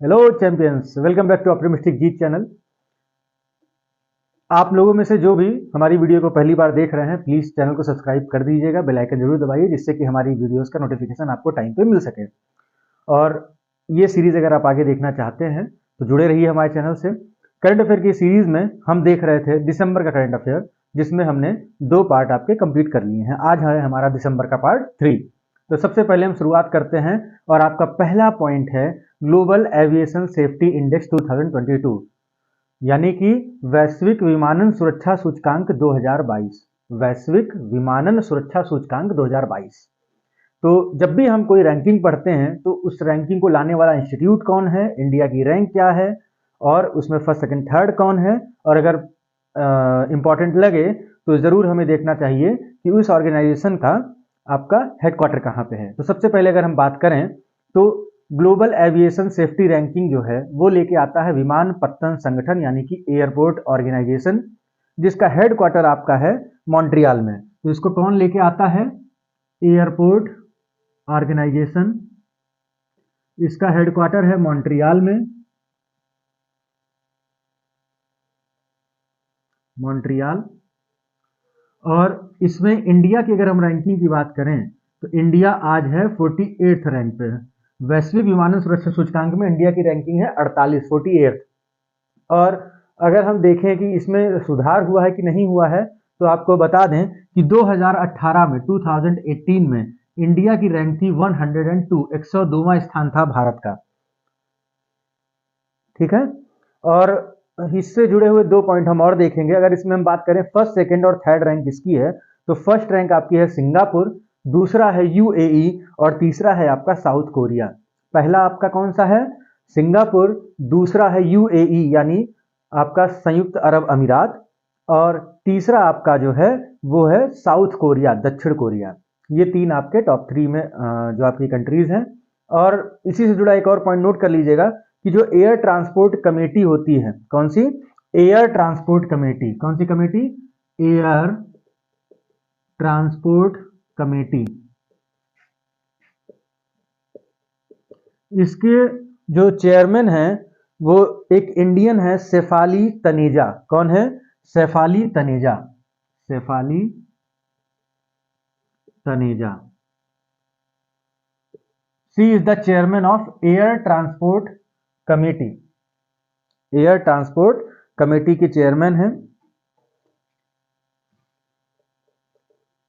Hello champions, welcome back to optimistic Jeet channel. आप लोगों में से जो भी हमारी वीडियो को पहली बार देख रहे हैं, प्लीज़ चैनल को सब्सक्राइब कर दीजिएगा, बेल आइकन जरूर दबाइए जिससे कि हमारी वीडियोस का नोटिफिकेशन आपको टाइम पे मिल सके। और ये सीरीज़ अगर आप आगे देखना चाहते हैं तो जुड़े रहिए हमारे चैनल से। करंट अफेयर की सीरीज़ में हम देख रहे थे दिसंबर का करंट अफेयर, जिसमें हमने 2 पार्ट आपके कंप्लीट कर लिए हैं। आज है हमारा दिसंबर का पार्ट 3। तो सबसे पहले हम शुरुआत करते हैं और आपका पहला पॉइंट है ग्लोबल एविएशन सेफ्टी इंडेक्स 2022, यानी कि वैश्विक विमानन सुरक्षा सूचकांक 2022। वैश्विक विमानन सुरक्षा सूचकांक 2022। तो जब भी हम कोई रैंकिंग पढ़ते हैं तो उस रैंकिंग को लाने वाला इंस्टीट्यूट कौन है, इंडिया की रैंक क्या है और उसमें फर्स्ट सेकंड थर्ड कौन है, और अगर इंपॉर्टेंट लगे तो ज़रूर हमें देखना चाहिए कि उस ऑर्गेनाइजेशन का आपका हेडक्वार्टर कहाँ पे है। तो सबसे पहले अगर हम बात करें तो ग्लोबल एविएशन सेफ्टी रैंकिंग जो है वो लेके आता है विमानपत्तन संगठन, यानी कि एयरपोर्ट ऑर्गेनाइजेशन, जिसका हेडक्वार्टर आपका है मॉन्ट्रियल में। तो इसको कौन लेके आता है? Airport organisation. इसका हेडक्वार्टर है मॉन्ट्रियल में। मॉन्ट्रियल। और इसमें इंडिया की अगर हम रैंकिंग की बात करें तो इंडिया आज है 48th रैंक पे है। वैश्विक विमानन सुरक्षा सूचकांक में इंडिया की रैंकिंग है 48th। और अगर हम देखें कि इसमें सुधार हुआ है कि नहीं हुआ है तो आपको बता दें कि 2018 में 2018 में इंडिया की रैंक थी 102, 102वां स्थान था भारत का। ठीक है। और इससे जुड़े हुए 2 पॉइंट हम और देखेंगे। अगर इसमें हम बात करें फर्स्ट सेकंड और थर्ड रैंक किसकी है, तो फर्स्ट रैंक आपकी है सिंगापुर, दूसरा है यूएई और तीसरा है आपका साउथ कोरिया। पहला आपका कौन सा है? सिंगापुर, दूसरा है यूएई यानी आपका संयुक्त अरब अमीरात, और तीसरा आपका जो है वो है साउथ कोरिया, दक्षिण कोरिया। ये 3 आपके टॉप 3 में जो आपकी कंट्रीज हैं। और इसी से जुड़ा एक और पॉइंट नोट कर लीजिएगा कि जो एयर ट्रांसपोर्ट कमेटी होती है, कौन सी? Air transport committee. कौन सी कमेटी? Air transport committee. इसके जो चेयरमैन हैं वो एक इंडियन है, शेफाली तनेजा। कौन है? Shefali Taneja. Shefali Taneja. She is the chairman of air transport committee. Air transport committee की चेयरमैन है।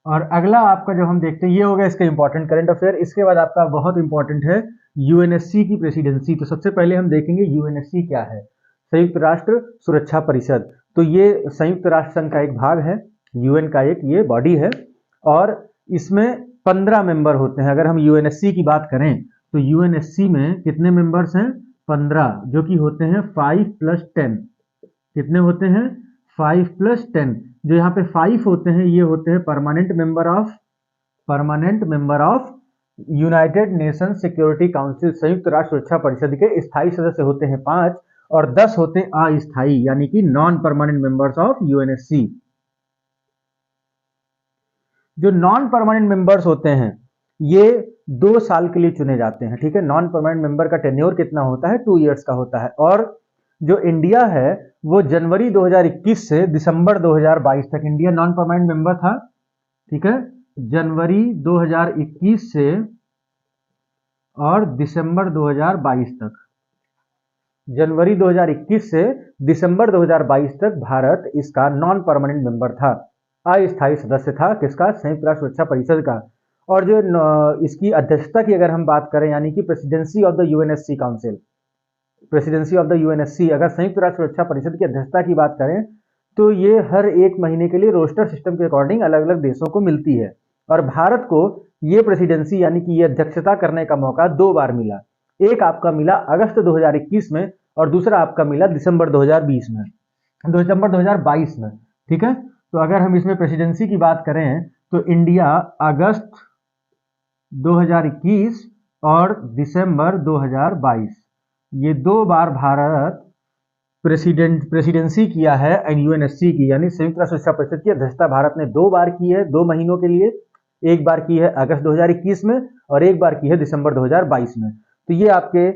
और अगला आपका जो हम देखते हैं ये हो गया इसका इंपॉर्टेंट करंट अफेयर। इसके बाद आपका बहुत इंपॉर्टेंट है यूएनएससी की प्रेसिडेंसी। तो सबसे पहले हम देखेंगे यूएनएससी क्या है। संयुक्त राष्ट्र सुरक्षा परिषद। तो ये संयुक्त राष्ट्र संघ का एक भाग है, यूएन का एक ये बॉडी है, और इसमें 15 मेंबर होते हैं। अगर हम यूएनएससी की बात करें तो यूएनएससी में कितने मेंबर्स हैं? 15, जो कि होते हैं 5+10। कितने होते हैं? 5+10। जो यहाँ पे 5 होते हैं ये होते हैं permanent member of United nation security council. संयुक्त राष्ट्र सुरक्षा परिषद के स्थायी सदस्य होते हैं 5, और 10 होते हैं अस्थायी, यानी कि non permanent members of UNSC. जो नॉन परमानेंट मेंबर्स होते हैं ये 2 साल के लिए चुने जाते हैं। ठीक है। नॉन परमानेंट मेंबर का टेन्योर कितना होता है? 2 इयर्स का होता है। और जो इंडिया है वो जनवरी 2021 से दिसंबर 2022 तक इंडिया नॉन परमानेंट मेंबर था। ठीक है। जनवरी 2021 से और दिसंबर 2022 तक, जनवरी 2021 से दिसंबर 2022 तक भारत इसका नॉन परमानेंट मेंबर था, अस्थायी सदस्य था। किसका? संयुक्त राष्ट्र सुरक्षा परिषद का। और जो इसकी अध्यक्षता की अगर हम बात करें, यानी कि presidency of the UNSC council, presidency of the UNSC, अगर संयुक्त राष्ट्र सुरक्षा परिषद की अध्यक्षता की बात करें तो ये हर 1 महीने के लिए रोस्टर सिस्टम के अकॉर्डिंग अलग अलग देशों को मिलती है। और भारत को ये प्रेसिडेंसी यानी कि ये अध्यक्षता करने का मौका 2 बार मिला। एक आपका मिला अगस्त 2021 में और दूसरा आपका मिला दिसंबर 2022 में। ठीक है। तो अगर हम इसमें प्रेसिडेंसी की बात करें तो इंडिया अगस्त 2021 और दिसंबर 2022, ये 2 बार भारत प्रेसिडेंसी किया है यूएनएससी की, यानी संयुक्त राष्ट्र सुरक्षा परिषद की अध्यक्षता भारत ने 2 बार की है 2 महीनों के लिए। एक बार की है अगस्त 2021 में और एक बार की है दिसंबर 2022 में। तो ये आपके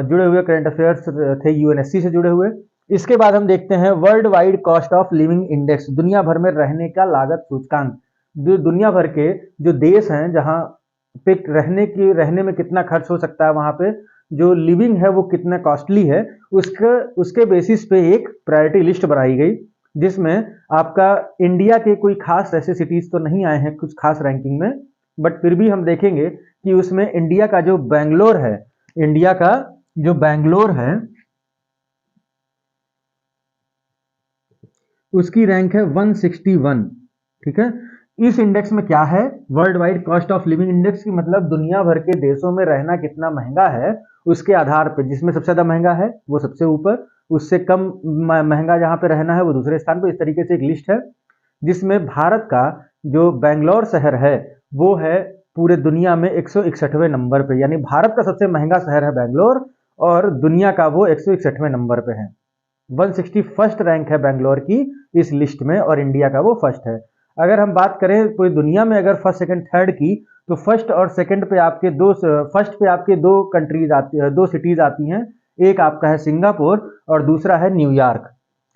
जुड़े हुए करंट अफेयर्स थे यूएनएससी से जुड़े हुए। इसके बाद हम देखते हैं world wide cost of living index, दुनिया भर में रहने का लागत सूचकांक। दुनिया भर के जो देश हैं जहां पे रहने में कितना खर्च हो सकता है, वहां पे जो लिविंग है वो कितना कॉस्टली है, उसके बेसिस पे एक प्रायोरिटी लिस्ट बनाई गई, जिसमें आपका इंडिया के कोई खास ऐसे सिटीज तो नहीं आए हैं कुछ खास रैंकिंग में, बट फिर भी हम देखेंगे कि उसमें इंडिया का जो बेंगलोर है, इंडिया का जो बेंगलोर है उसकी रैंक है 161। ठीक है, इस इंडेक्स में क्या है, world wide cost of living index की मतलब दुनिया भर के देशों में रहना कितना महंगा है उसके आधार पर, जिसमें सबसे ज्यादा महंगा है वो सबसे ऊपर, उससे कम महंगा जहां पे रहना है वो दूसरे स्थान पर। इस तरीके से एक लिस्ट है जिसमें भारत का जो बेंगलोर शहर है वो है पूरे दुनिया में 161वें नंबर पे, यानी भारत का सबसे महंगा शहर है बेंगलोर और दुनिया का वो 161वें नंबर पे है। 161st रैंक है बेंगलोर की इस लिस्ट में और इंडिया का वो फर्स्ट है। अगर हम बात करें पूरी दुनिया में अगर फर्स्ट सेकंड थर्ड की, तो फर्स्ट और सेकंड पे आपके फर्स्ट पे आपके दो कंट्रीज आती है, दो सिटीज आती हैं, एक आपका है सिंगापुर और दूसरा है न्यूयॉर्क।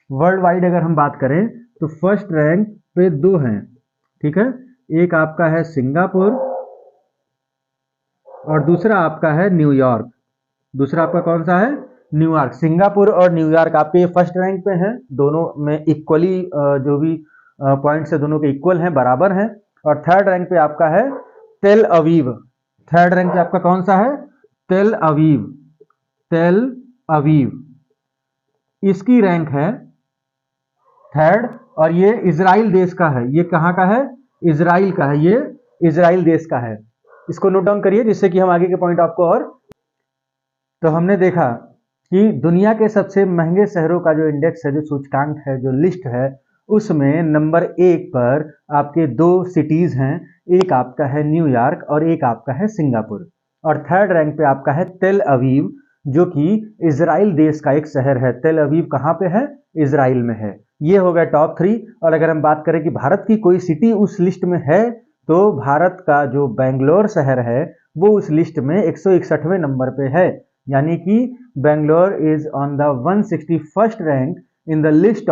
वर्ल्ड वाइड अगर हम बात करें तो फर्स्ट रैंक पे दो हैं, ठीक है, एक आपका है सिंगापुर और दूसरा आपका है न्यूयॉर्क। दूसरा आपका कौन सा है, न्यूयॉर्क। सिंगापुर और न्यूयॉर्क आपके फर्स्ट रैंक पे हैं, दोनों में इक्वली जो भी पॉइंट्स है दोनों के इक्वल हैं, बराबर हैं। और थर्ड रैंक पे आपका है तेल अवीव। थर्ड रैंक पे आपका कौन सा है, तेल अवीव। तेल अवीव इसकी रैंक है थर्ड और ये इजराइल देश का है। ये कहां का है, इजराइल का है, ये इजराइल देश का है। इसको नोट डाउन करिए जिससे कि हम आगे के पॉइंट आपको और। तो हमने देखा कि दुनिया के सबसे महंगे शहरों का जो इंडेक्स है, जो सूचकांक है, जो लिस्ट है, उसमें नंबर 1 पर आपके दो सिटीज हैं, एक आपका है न्यूयॉर्क और एक आपका है सिंगापुर। और थर्ड रैंक पे आपका है तेल अवीव, जो कि इजराइल देश का एक शहर है। तेल अवीव कहां पे है, इजराइल में है। ये हो गया टॉप 3। और अगर हम बात करें कि भारत की कोई सिटी उस लिस्ट में है, तो भारत का जो बेंगलोर शहर है वो उस लिस्ट में 161वें नंबर पे है, यानी कि Bangalore is on the 161st rank in the list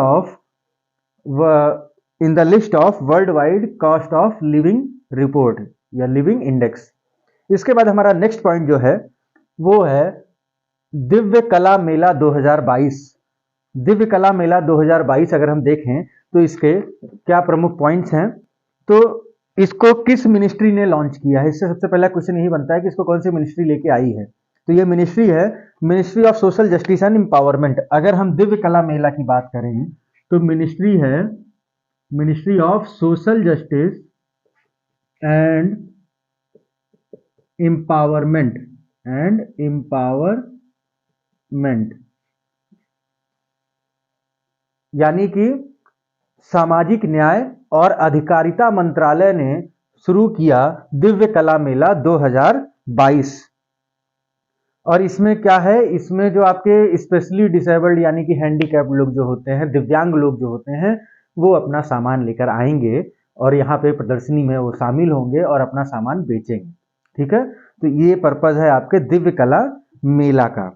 of world wide cost of living report या लिविंग इंडेक्स। इसके बाद हमारा नेक्स्ट पॉइंट जो है वो है दिव्य कला मेला 2022। दिव्य कला मेला 2022 अगर हम देखें तो इसके क्या प्रमुख पॉइंट्स हैं, तो इसको किस मिनिस्ट्री ने लॉन्च किया है, इससे सबसे पहला क्वेश्चन यही बनता है कि इसको कौन सी मिनिस्ट्री लेके आई है। तो ये मिनिस्ट्री है ministry of social justice and empowerment. अगर हम दिव्य कला मेला की बात करें तो मिनिस्ट्री है ministry of social justice and empowerment यानी कि सामाजिक न्याय और अधिकारिता मंत्रालय ने शुरू किया दिव्य कला मेला 2022। और इसमें क्या है, इसमें जो आपके स्पेशली डिसेबल्ड यानी कि हैंडीकैप्ड लोग जो होते हैं, दिव्यांग लोग जो होते हैं, वो अपना सामान लेकर आएंगे और यहाँ पे प्रदर्शनी में वो शामिल होंगे और अपना सामान बेचेंगे। ठीक है, तो ये पर्पज है आपके दिव्य कला मेला का।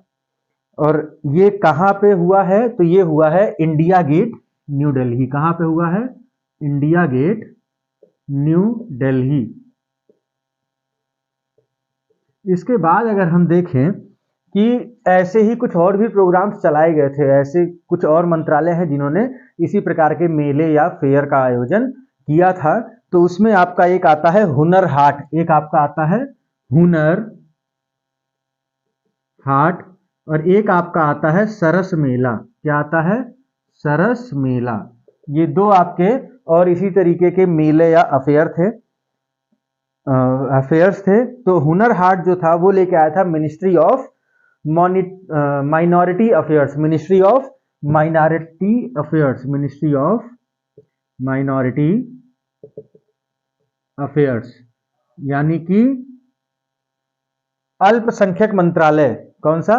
और ये कहाँ पे हुआ है, तो ये हुआ है इंडिया गेट न्यू दिल्ली। कहाँ पे हुआ है, इंडिया गेट न्यू दिल्ली। इसके बाद अगर हम देखें कि ऐसे ही कुछ और भी प्रोग्राम्स चलाए गए थे, ऐसे कुछ और मंत्रालय हैं जिन्होंने इसी प्रकार के मेले या फेयर का आयोजन किया था, तो उसमें आपका एक आता है हुनर हाट, एक आपका आता है हुनर हाट और एक आपका आता है सरस मेला। क्या आता है, सरस मेला। ये दो आपके और इसी तरीके के मेले या अफेयर्स थे। तो हुनर हाट जो था वो लेके आया था ministry of minority affairs, ministry of minority affairs, ministry of minority affairs, यानी कि अल्पसंख्यक मंत्रालय। कौन सा,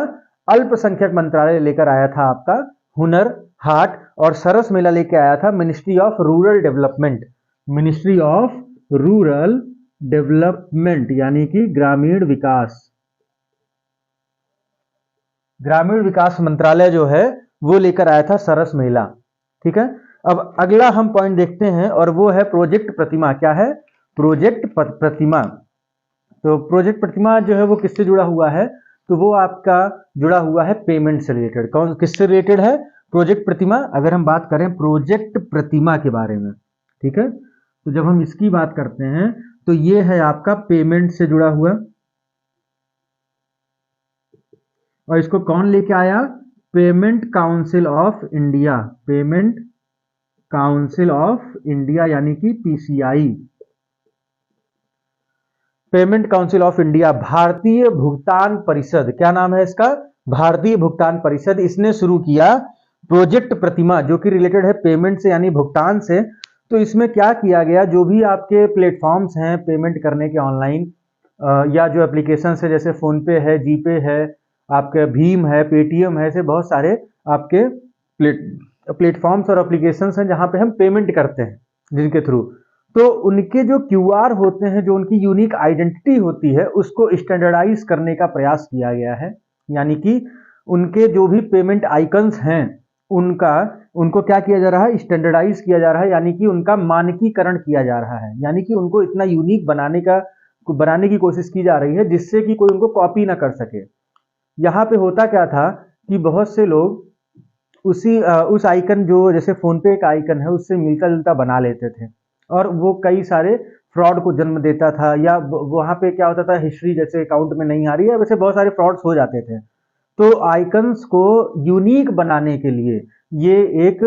अल्पसंख्यक मंत्रालय लेकर आया था आपका हुनर हाट। और सरस मेला लेके आया था ministry of rural development, ministry of rural development यानी कि ग्रामीण विकास। ग्रामीण विकास मंत्रालय जो है वो लेकर आया था सरस मेला। ठीक है, अब अगला हम पॉइंट देखते हैं और वो है प्रोजेक्ट प्रतिमा। क्या है? प्रोजेक्ट प्रतिमा। तो प्रोजेक्ट प्रतिमा जो है वो किससे जुड़ा हुआ है? तो वो आपका जुड़ा हुआ है पेमेंट से रिलेटेड। कौन किससे रिलेटेड है? प्रोजेक्ट प्रतिमा। अगर हम बात करें प्रोजेक्ट प्रतिमा के बारे में, ठीक है, तो जब हम इसकी बात करते हैं तो ये है आपका पेमेंट से जुड़ा हुआ। और इसको कौन लेके आया? Payment council of India. Payment council of India यानी कि PCI. Payment council of India, भारतीय भुगतान परिषद। क्या नाम है इसका? भारतीय भुगतान परिषद। इसने शुरू किया प्रोजेक्ट प्रतिमा जो कि रिलेटेड है पेमेंट से यानी भुगतान से। तो इसमें क्या किया गया, जो भी आपके प्लेटफॉर्म्स हैं पेमेंट करने के ऑनलाइन या जो एप्लीकेशन है जैसे फोन पे है, जीपे है, आपके भीम है, पेटीएम है, ऐसे बहुत सारे आपके प्लेटफॉर्म्स और एप्लीकेशंस हैं जहां पे हम पेमेंट करते हैं जिनके थ्रू। तो उनके जो क्यूआर होते हैं, जो उनकी यूनिक आइडेंटिटी होती है, उसको स्टैंडर्डाइज करने का प्रयास किया गया है। यानी कि उनके जो भी पेमेंट आइकन्स हैं उनको क्या किया जा रहा है? स्टैंडर्डाइज किया जा रहा है, यानी कि उनका मानकीकरण किया जा रहा है। यानी कि उनको इतना यूनिक बनाने की कोशिश की जा रही है जिससे कि कोई उनको कॉपी ना कर सके। यहाँ पे होता क्या था कि बहुत से लोग उस आइकन जो जैसे फोन पे एक आइकन है उससे मिलता जुलता बना लेते थे और वो कई सारे फ्रॉड को जन्म देता था। या वहां पे क्या होता था, हिस्ट्री जैसे अकाउंट में नहीं आ रही है, वैसे बहुत सारे फ्रॉड्स हो जाते थे। तो आइकन्स को यूनिक बनाने के लिए ये एक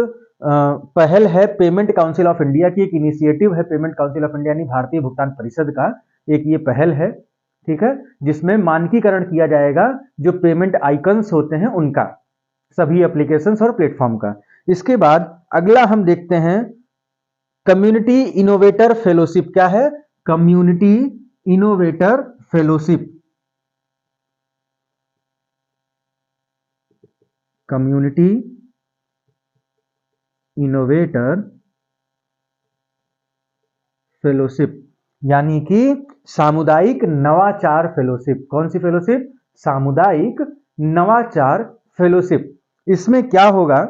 पहल है पेमेंट काउंसिल ऑफ इंडिया की, एक इनिशिएटिव है पेमेंट काउंसिल ऑफ इंडिया यानी भारतीय भुगतान परिषद का एक ये पहल है। ठीक है, जिसमें मानकीकरण किया जाएगा जो पेमेंट आइकन्स होते हैं उनका, सभी एप्लीकेशंस और प्लेटफॉर्म का। इसके बाद अगला हम देखते हैं कम्युनिटी इनोवेटर फेलोशिप। क्या है? Community innovator fellowship. Community innovator fellowship यानी कि सामुदायिक नवाचार फेलोशिप। कौन सी फेलोशिप? सामुदायिक नवाचार फेलोशिप। इसमें क्या होगा,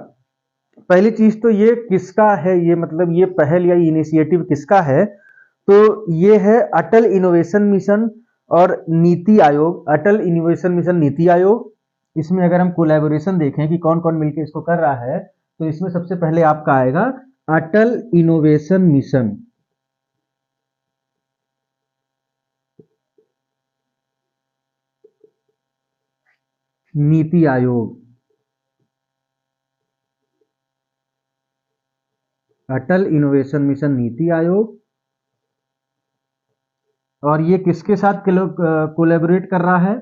पहली चीज तो ये किसका है, ये मतलब ये पहल या इनिशिएटिव किसका है? तो ये है अटल इनोवेशन मिशन और नीति आयोग। अटल इनोवेशन मिशन, नीति आयोग। इसमें अगर हम कोलैबोरेशन देखें कि कौन कौन मिलकर इसको कर रहा है, तो इसमें सबसे पहले आपका आएगा अटल इनोवेशन मिशन, नीति आयोग। अटल इनोवेशन मिशन, नीति आयोग। और ये किसके साथ कोलैबोरेट कर रहा है?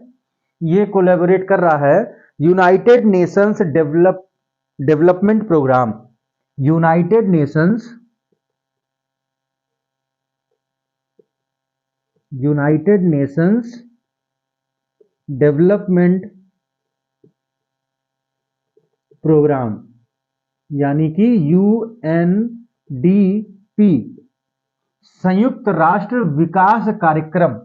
ये कोलैबोरेट कर रहा है United Nations development programme. United Nations development programme यानी कि यूएनडीपी, संयुक्त राष्ट्र विकास कार्यक्रम।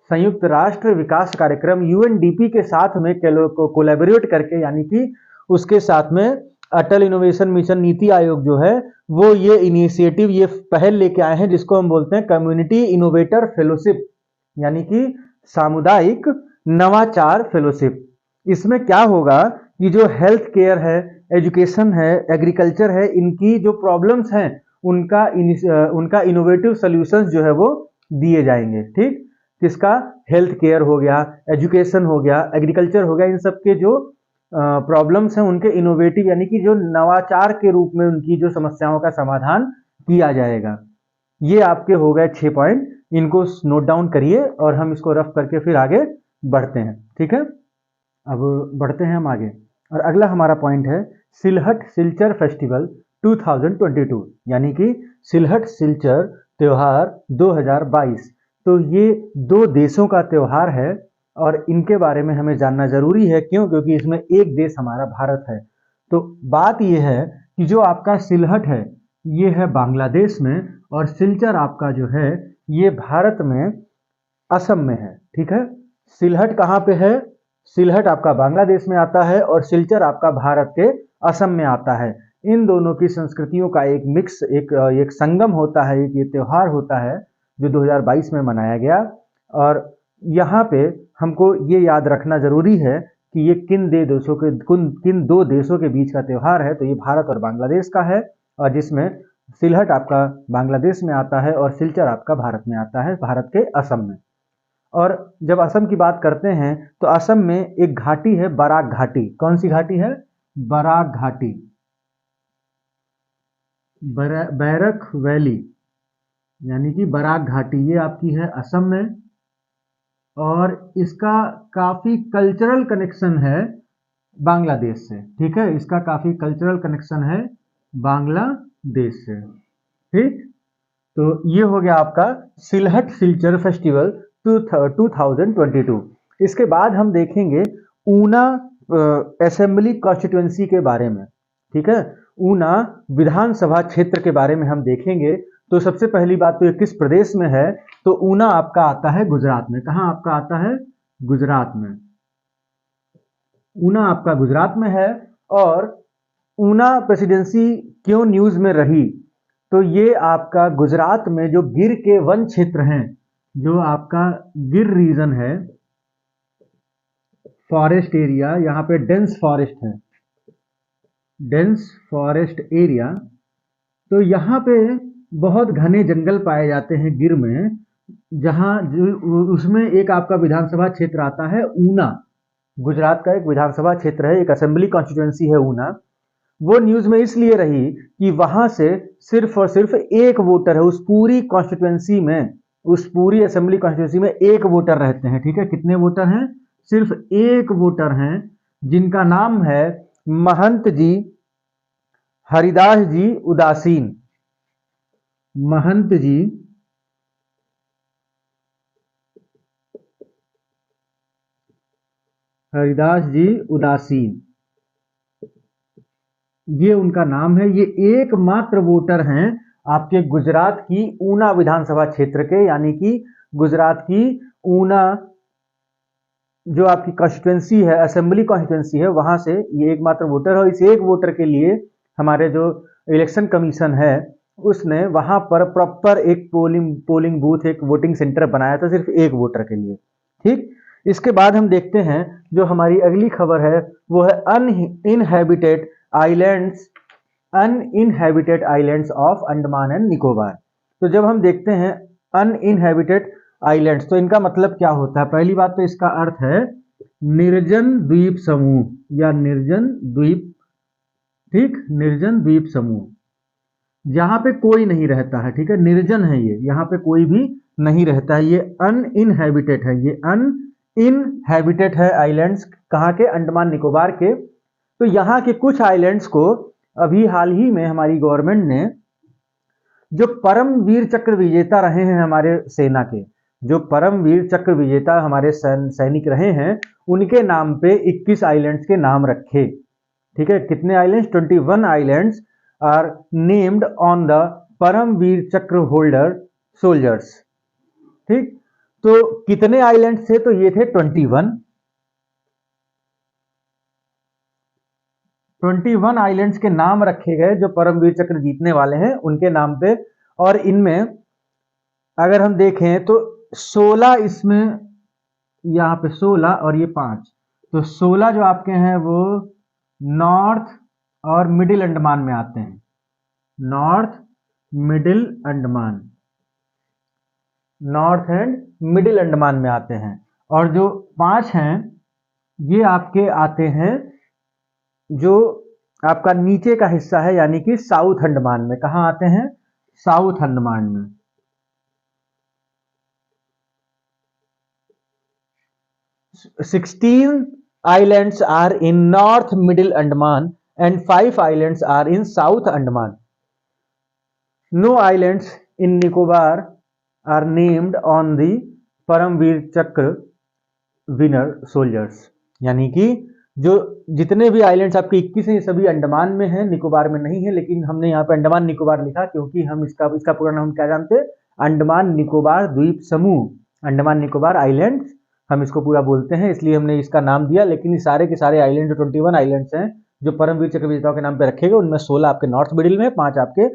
संयुक्त राष्ट्र विकास कार्यक्रम यूएनडीपी के साथ में कोलैबोरेट करके, यानी कि उसके साथ में अटल इनोवेशन मिशन, नीति आयोग जो है वो ये इनिशिएटिव, ये पहल लेके आए हैं जिसको हम बोलते हैं कम्युनिटी इनोवेटर फेलोशिप यानी कि सामुदायिक नवाचार फेलोशिप। इसमें क्या होगा कि जो हेल्थ केयर है, एजुकेशन है, एग्रीकल्चर है, इनकी जो प्रॉब्लम्स हैं उनका इनोवेटिव सॉल्यूशंस जो है वो दिए जाएंगे। ठीक, किसका? हेल्थ केयर हो गया, एजुकेशन हो गया, एग्रीकल्चर हो गया, इन सब के जो प्रॉब्लम्स हैं उनके इनोवेटिव यानी कि जो नवाचार के रूप में उनकी जो समस्याओं का समाधान किया जाएगा। ये आपके हो गए 6 पॉइंट, इनको नोट डाउन करिए और हम इसको रफ करके फिर आगे बढ़ते हैं। ठीक है, अब बढ़ते हैं हम आगे और अगला हमारा पॉइंट है सिलहट सिलचर फेस्टिवल 2022 यानी कि सिलहट सिलचर त्योहार 2022। तो ये दो देशों का त्योहार है और इनके बारे में हमें जानना जरूरी है। क्यों? क्योंकि इसमें एक देश हमारा भारत है। तो बात यह है कि जो आपका सिलहट है ये है बांग्लादेश में और सिलचर आपका जो है ये भारत में असम में है। ठीक है, सिलहट कहाँ पे है? सिलहट आपका बांग्लादेश में आता है और सिलचर आपका भारत के असम में आता है। इन दोनों की संस्कृतियों का एक मिक्स, एक संगम होता है, एक ये त्योहार होता है जो 2022 में मनाया गया। और यहाँ पे हमको ये याद रखना जरूरी है कि ये किन दो देशों के बीच का त्योहार है। तो ये भारत और बांग्लादेश का है, और जिसमें सिलहट आपका बांग्लादेश में आता है और सिलचर आपका भारत में आता है, भारत के असम में। और जब असम की बात करते हैं तो असम में एक घाटी है बराक घाटी। कौन सी घाटी है? बराक घाटी, बैरक वैली, यानी कि बराक घाटी, ये आपकी है असम में। और इसका काफी कल्चरल कनेक्शन है बांग्लादेश से। ठीक है, इसका काफी कल्चरल कनेक्शन है बांग्लादेश से। ठीक, तो ये हो गया आपका सिलहट सिलचर फेस्टिवल 2022। इसके बाद हम देखेंगे ऊना असेंबली कॉन्स्टिट्यूएंसी के बारे में। ठीक है, ऊना विधानसभा क्षेत्र के बारे में हम देखेंगे। तो सबसे पहली बात तो ये किस प्रदेश में है? तो ऊना आपका आता है गुजरात में। कहाँ आपका आता है? गुजरात में। ऊना आपका गुजरात में है। और ऊना प्रेसिडेंसी क्यों न्यूज में रही? तो ये आपका गुजरात में जो गिर के वन क्षेत्र हैं, जो आपका गिर रीजन है, फॉरेस्ट एरिया, यहाँ पे डेंस फॉरेस्ट है, डेंस फॉरेस्ट एरिया। तो यहाँ पे बहुत घने जंगल पाए जाते हैं गिर में, जहाँ उसमें एक आपका विधानसभा क्षेत्र आता है ऊना। गुजरात का एक विधानसभा क्षेत्र है, एक असेंबली कॉन्स्टिट्यूएंसी है ऊना। वो न्यूज में इसलिए रही कि वहां से सिर्फ और सिर्फ एक वोटर है उस पूरी कॉन्स्टिट्यूएंसी में, उस पूरी असेंबली कॉन्स्टिट्यूएंसी में एक वोटर रहते हैं। ठीक है, कितने वोटर हैं? सिर्फ एक वोटर हैं, जिनका नाम है महंत जी हरिदास जी उदासीन। महंत जी हरिदास जी उदासीन, ये उनका नाम है। ये एकमात्र वोटर हैं आपके गुजरात की ऊना विधानसभा क्षेत्र के, यानी कि गुजरात की ऊना जो आपकी कॉन्स्टिट्यूएंसी है, असेंबली कॉन्स्टिट्यूएंसी है, वहां से ये एकमात्र वोटर है। और इस एक वोटर के लिए हमारे जो इलेक्शन कमीशन है उसने वहां पर प्रॉपर एक पोलिंग बूथ, एक वोटिंग सेंटर बनाया था सिर्फ एक वोटर के लिए। ठीक, इसके बाद हम देखते हैं जो हमारी अगली खबर है वो है uninhabited islands of Andaman and Nicobar. तो जब हम देखते हैं अनइनहैबिटेड आइलैंड्स, तो इनका मतलब क्या होता है? पहली बात तो इसका अर्थ है निर्जन द्वीप समूह या निर्जन द्वीप। ठीक, निर्जन द्वीप समूह, जहां पे कोई नहीं रहता है। ठीक है, निर्जन है ये, यहाँ पे कोई भी नहीं रहता है। ये अनइनहैबिटेड है, ये अनइनहैबिटेड है आइलैंड्स। कहाँ के? अंडमान निकोबार के। तो यहाँ के कुछ आइलैंड्स को अभी हाल ही में हमारी गवर्नमेंट ने, जो परमवीर चक्र विजेता रहे हैं हमारे सेना के, जो परमवीर चक्र विजेता हमारे सैनिक रहे हैं, उनके नाम पे 21 आइलैंड्स के नाम रखे। ठीक है, कितने islands? 21 islands are named on the Paramvir Chakra holder soldiers. ठीक, तो कितने आइलैंड्स थे? तो ये थे 21 आइलैंड्स के नाम रखे गए जो परमवीर चक्र जीतने वाले हैं उनके नाम पे। और इनमें अगर हम देखें तो 16 इसमें, यहाँ पे 16 और ये 5, तो 16 जो आपके हैं वो नॉर्थ और मिडिल अंडमान में आते हैं। North middle Andaman, north and middle Andaman में आते हैं। और जो 5 हैं ये आपके आते हैं जो आपका नीचे का हिस्सा है, यानी कि साउथ अंडमान में। कहां आते हैं? साउथ अंडमान में। 16 islands are in North Middle Andaman and 5 islands are in South Andaman. No islands in Nicobar are named on the Paramvir चक्र विनर सोल्जर्स। यानी कि जो जितने भी आइलैंड्स आपके 21 हैं ये सभी अंडमान में हैं, निकोबार में नहीं है। लेकिन हमने यहाँ पे अंडमान निकोबार लिखा क्योंकि हम इसका पूरा नाम क्या जानते हैं? अंडमान निकोबार द्वीप समूह, अंडमान निकोबार आइलैंड्स हम इसको पूरा बोलते हैं, इसलिए हमने इसका नाम दिया। लेकिन ये सारे के सारे आइलैंड, जो 21 आइलैंड्स हैं जो परमवीर चक्र विजेताओं के नाम पे रखे गए, उनमें 16 आपके नॉर्थ मिडिल में, 5 आपके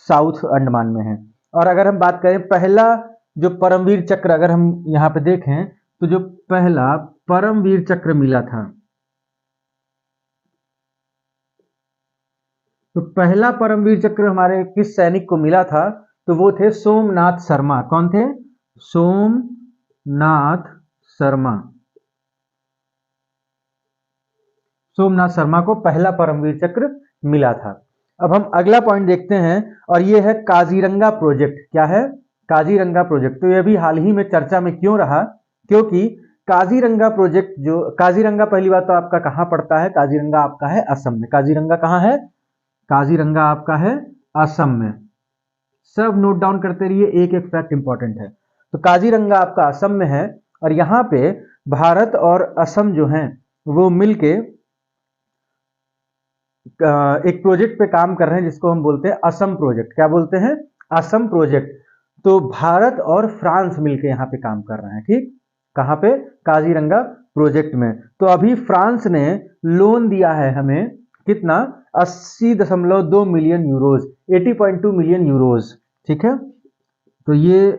साउथ अंडमान में हैं। और अगर हम बात करें पहला जो परमवीर चक्र, अगर हम यहाँ पे देखें तो जो पहला परमवीर चक्र मिला था, तो पहला परमवीर चक्र हमारे किस सैनिक को मिला था, तो वो थे सोमनाथ शर्मा। कौन थे? सोमनाथ शर्मा। सोमनाथ शर्मा को पहला परमवीर चक्र मिला था। अब हम अगला पॉइंट देखते हैं, और ये है काजीरंगा प्रोजेक्ट। क्या है? काजीरंगा प्रोजेक्ट। तो ये भी हाल ही में चर्चा में क्यों रहा? क्योंकि काजीरंगा प्रोजेक्ट, जो काजीरंगा, पहली बात तो आपका कहां पड़ता है? काजीरंगा आपका है असम में। काजीरंगा कहां है? काजीरंगा आपका है असम में। सब नोट डाउन करते रहिए, एक एक फैक्ट इंपॉर्टेंट है। तो काजीरंगा आपका असम में है, और यहां पे भारत और असम जो हैं वो मिलके एक प्रोजेक्ट पे काम कर रहे हैं, जिसको हम बोलते हैं असम प्रोजेक्ट। क्या बोलते हैं? असम प्रोजेक्ट। तो भारत और फ्रांस मिलके यहाँ पे काम कर रहे हैं। ठीक, कहाँ पे? काजीरंगा प्रोजेक्ट में। तो अभी फ्रांस ने लोन दिया है हमें, कितना? 80.2 मिलियन यूरोज, 80.2 मिलियन यूरोज। ठीक है, तो ये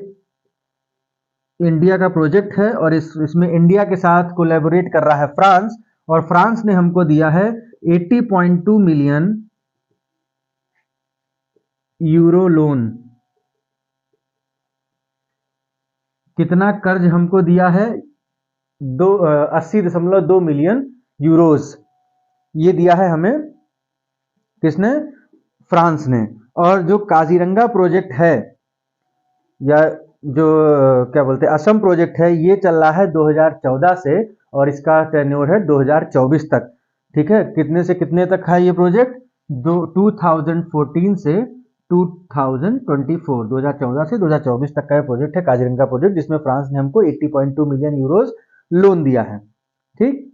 इंडिया का प्रोजेक्ट है, और इसमें इंडिया के साथ कोलैबोरेट कर रहा है फ्रांस, और फ्रांस ने हमको दिया है 80.2 मिलियन यूरो लोन। कितना कर्ज हमको दिया है? 80.2 मिलियन यूरोज ये दिया है हमें। किसने? फ्रांस ने। और जो काजीरंगा प्रोजेक्ट है, या जो क्या बोलते हैं असम प्रोजेक्ट है, ये चल रहा है 2014 से, और इसका टेन्योर है 2024 तक। ठीक है, कितने से कितने तक है ये प्रोजेक्ट? 2014 से 2024, 2014 से 2024 तक का प्रोजेक्ट है काजीरंगा प्रोजेक्ट, जिसमें फ्रांस ने हमको 80.2 मिलियन यूरोज लोन दिया है। ठीक,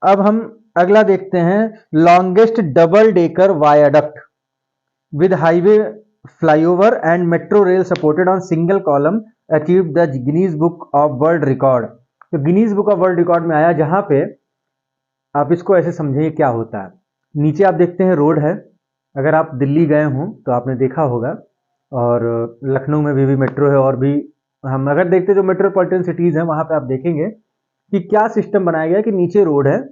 अब हम अगला देखते हैं, longest double decker viaduct with highway flyover and metro rail supported on single column achieve the Guinness book of world record. तो Guinness book of world record में आया, जहां पे आप इसको ऐसे समझिए क्या होता है। नीचे आप देखते हैं रोड है, अगर आप दिल्ली गए हों तो आपने देखा होगा, और लखनऊ में भी मेट्रो है, और भी हम अगर देखते जो मेट्रोपॉलिटन सिटीज हैं वहां पे आप देखेंगे कि क्या सिस्टम बनाया गया है कि नीचे रोड है,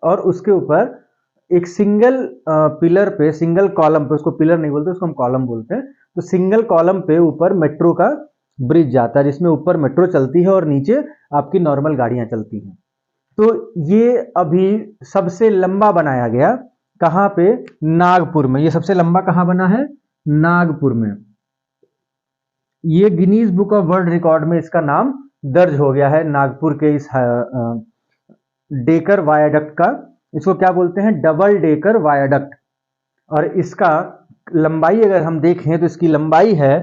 और उसके ऊपर एक सिंगल पिलर पे, सिंगल कॉलम पे, उसको पिलर नहीं बोलते, उसको हम कॉलम बोलते हैं, तो सिंगल कॉलम पे ऊपर मेट्रो का ब्रिज जाता है, जिसमें ऊपर मेट्रो चलती है और नीचे आपकी नॉर्मल गाड़ियां चलती हैं। तो ये अभी सबसे लंबा बनाया गया कहां पे? नागपुर में। ये सबसे लंबा कहां बना है? नागपुर में। ये Guinness book of world record में इसका नाम दर्ज हो गया है, नागपुर के इस डेकर वायाडक्ट का। इसको क्या बोलते हैं? Double decker viaduct. और इसका लंबाई अगर हम देखें तो इसकी लंबाई है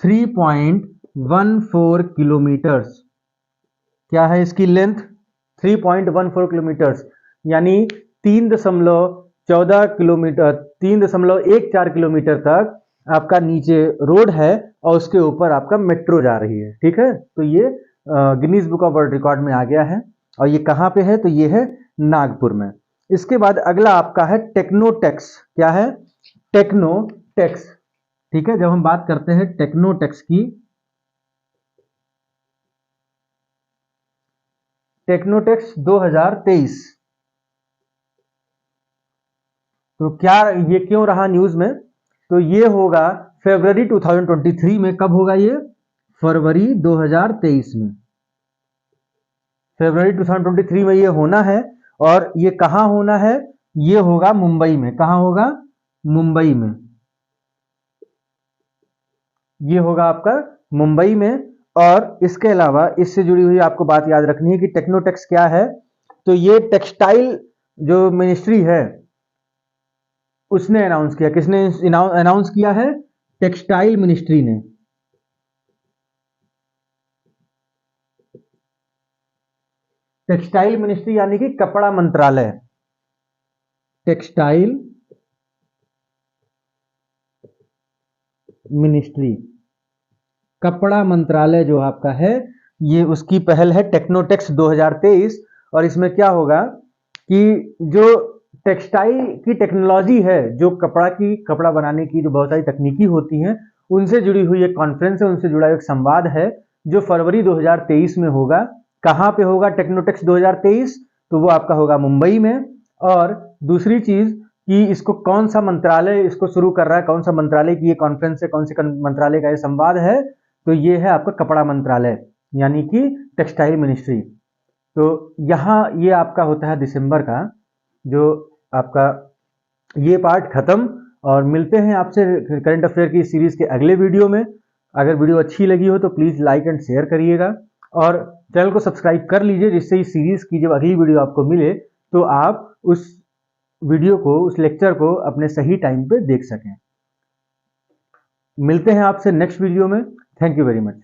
3.14 किलोमीटर्स। क्या है इसकी लेंथ? 3.14 किलोमीटर्स, यानी 3.14 किलोमीटर, 3.14 किलोमीटर तक आपका नीचे रोड है, और उसके ऊपर आपका मेट्रो जा रही है। ठीक है, तो ये Guinness book of world record में आ गया है, और ये कहां पे है? तो ये है नागपुर में। इसके बाद अगला आपका है टेक्नोटेक्स। क्या है? टेक्नोटेक्स। ठीक है, जब हम बात करते हैं टेक्नोटेक्स की, टेक्नोटेक्स 2023, तो क्या ये क्यों रहा न्यूज में? तो ये होगा फरवरी 2023 में। कब होगा ये? फरवरी 2023 में। फरवरी 2023 में ये होना है, और ये कहां होना है? ये होगा मुंबई में। कहां होगा? मुंबई में। ये होगा आपका मुंबई में। और इसके अलावा इससे जुड़ी हुई आपको बात याद रखनी है कि टेक्नोटेक्स क्या है। तो ये टेक्सटाइल जो मिनिस्ट्री है उसने अनाउंस किया। किसने अनाउंस किया है? टेक्सटाइल मिनिस्ट्री ने। टेक्सटाइल मिनिस्ट्री यानी कि कपड़ा मंत्रालय। टेक्सटाइल मिनिस्ट्री, कपड़ा मंत्रालय जो आपका है ये उसकी पहल है टेक्नोटेक्स 2023। और इसमें क्या होगा कि जो टेक्सटाइल की टेक्नोलॉजी है, जो कपड़ा बनाने की जो बहुत सारी तकनीकी होती हैं, उनसे जुड़ी हुई एक कॉन्फ्रेंस है, उनसे जुड़ा एक संवाद है जो फरवरी 2023 में होगा। कहाँ पे होगा टेक्नोटेक्स 2023? तो वो आपका होगा मुंबई में। और दूसरी चीज कि इसको कौन सा मंत्रालय इसको शुरू कर रहा है, कौन सा मंत्रालय की ये कॉन्फ्रेंस है, कौन से मंत्रालय का ये संवाद है, तो ये है आपका कपड़ा मंत्रालय, यानी कि टेक्सटाइल मिनिस्ट्री। तो यहाँ ये आपका होता है दिसंबर का जो आपका ये पार्ट खत्म। और मिलते हैं आपसे करंट अफेयर की सीरीज के अगले वीडियो में। अगर वीडियो अच्छी लगी हो तो प्लीज लाइक एंड शेयर करिएगा और चैनल को सब्सक्राइब कर लीजिए, जिससे इस सीरीज की जब अगली वीडियो आपको मिले तो आप उस वीडियो को, उस लेक्चर को अपने सही टाइम पे देख सकें। मिलते हैं आपसे नेक्स्ट वीडियो में। Thank you very much.